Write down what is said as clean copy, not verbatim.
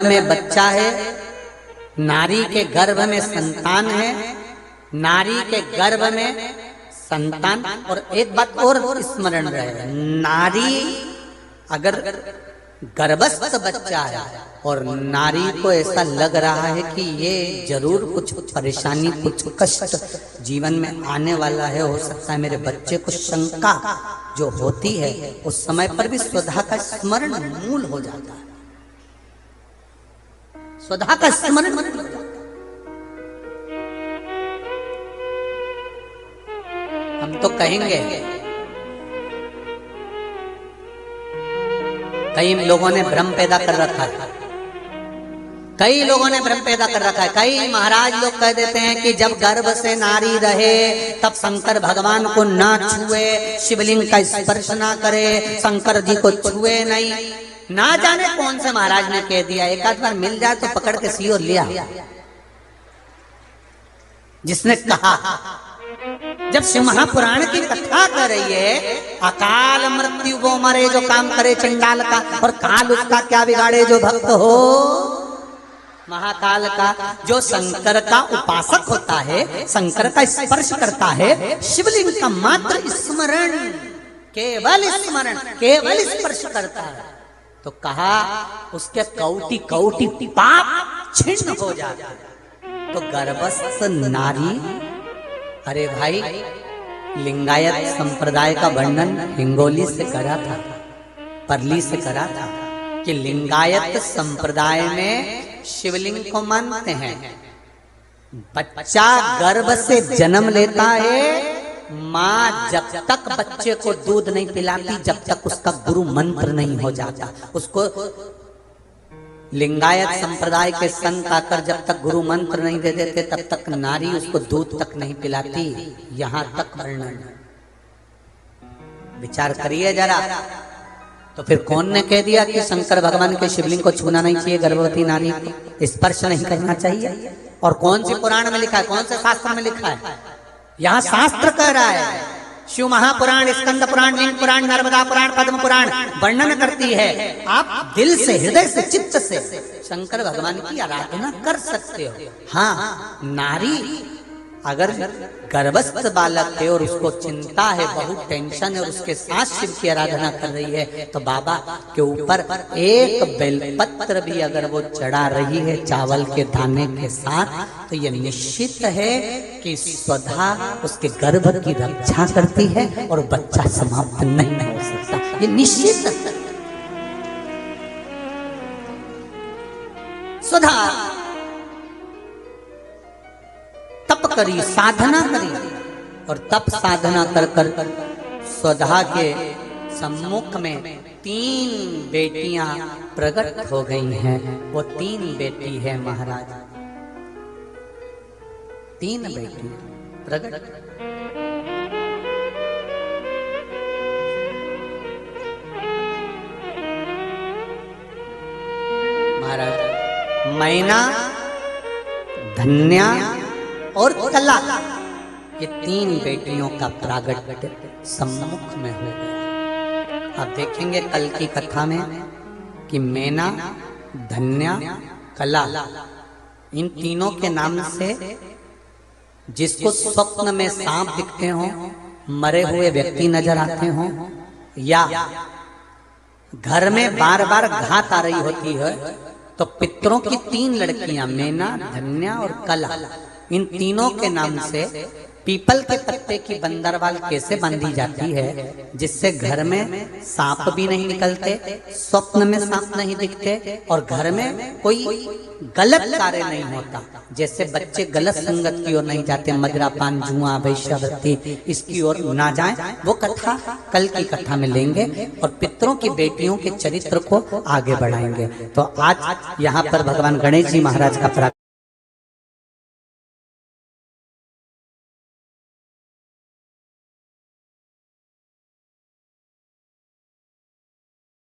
में बच्चा है, नारी के गर्भ में संतान है, नारी के गर्भ में संतान। और एक बात और स्मरण रहे, नारी अगर गर्भस्थ बच्चा है और नारी को ऐसा लग रहा है कि ये जरूर कुछ परेशानी, कुछ कष्ट जीवन में आने वाला है, हो सकता है मेरे बच्चे को, शंका जो होती है उस समय पर भी स्वधा का स्मरण मूल हो जाता है। स्वधा का स्मरण मूल हो जाता है। हम तो कहेंगे, कई लोगों ने भ्रम पैदा कर रखा है, कई लोगों ने भ्रम पैदा कर रखा है। कई महाराज लोग कह देते हैं कि जब गर्भ से नारी रहे तब शंकर भगवान को ना छुए, शिवलिंग का स्पर्श ना करे, शंकर जी को छुए नहीं। ना जाने कौन से महाराज ने कह दिया, एक आध बार मिल जाए तो पकड़ के सी और लिया। जिसने कहा, जब शिव महापुराण की कथा कर रही है, अकाल मृत्यु वो मरे जो काम करे चंडाल का, और काल उसका क्या बिगाड़े जो भक्त हो महाकाल का। जो शंकर का उपासक होता है, शंकर का स्पर्श करता है, शिवलिंग का मात्र स्मरण, केवल स्मरण, केवल स्पर्श करता है, तो कहा उसके कौटि कौटि पाप छिन्न हो जाता है। तो गर्भस्थ नारी, अरे भाई, लिंगायत संप्रदाय का वर्णन हिंगोली से करा था, परली से करा था कि लिंगायत संप्रदाय में शिवलिंग को मानते हैं। बच्चा गर्भ से जन्म लेता है, माँ जब तक बच्चे को दूध नहीं पिलाती, जब तक उसका गुरु मंत्र नहीं हो जाता। उसको लिंगायत संप्रदाय के संत आकर जब तक गुरु मंत्र नहीं दे देते तब तक नारी उसको दूध तक नहीं पिलाती। यहां तक वर्णन, विचार करिए जरा। तो फिर कौन ने कह दिया कि शंकर भगवान के शिवलिंग को छूना नहीं चाहिए, गर्भवती नारी को स्पर्श नहीं करना चाहिए? और कौन सी पुराण में लिखा है, कौन से शास्त्र में लिखा है? यहाँ शास्त्र कह रहा है, शिव महापुराण, स्कंद पुराण, लिंग पुराण, नर्मदा पुराण, पद्म पुराण वर्णन करती है। आप दिल से, हृदय से, चित्त से शंकर भगवान की आराधना कर सकते हो। हाँ, नारी अगर गर्भस्थ बालक है और उसको चिंता है, बहुत टेंशन है, और उसके साथ शिव की आराधना कर रही है, तो बाबा के ऊपर एक बेलपत्र भी अगर वो चढ़ा रही है चावल के दाने के साथ, तो ये निश्चित है कि स्वधा उसके गर्भ की रक्षा करती है और बच्चा समाप्त नहीं हो सकता। ये निश्चित है। स्वधा तप करी, साधना करी, और तप साधना कर कर स्वधा के सम्मुख में 3 बेटियां प्रकट हो गई हैं। वो 3 बेटी है महाराज, 3 बेटी प्रकट। महाराज मैना, धन्या और कला, ये 3 बेटियों का प्रागट्य सम्मुख में हो गया। आप देखेंगे कल की कथा में कि मैना, धन्या, कला, इन तीनों के नाम से जिसको स्वप्न में सांप दिखते हो, मरे हुए व्यक्ति नजर आते हो, या घर में बार बार घात आ रही होती है, तो पितरों की 3 लड़कियां, मैना, धन्या और कला, इन तीनों के नाम से पीपल के पत्ते की बंदरवाल कैसे बांधी जाती है, जिससे घर में सांप भी नहीं निकलते, स्वप्न में सांप नहीं दिखते, और घर में कोई गलत कार्य नहीं होता। जैसे बच्चे गलत संगत की ओर नहीं जाते, मदिरापान, जुआ, वैश्यावृत्ति, इसकी ओर ना जाएं। वो कथा कल की कथा में लेंगे और पितरों की बेटियों के चरित्र को आगे बढ़ाएंगे। तो आज यहाँ पर भगवान गणेश जी महाराज का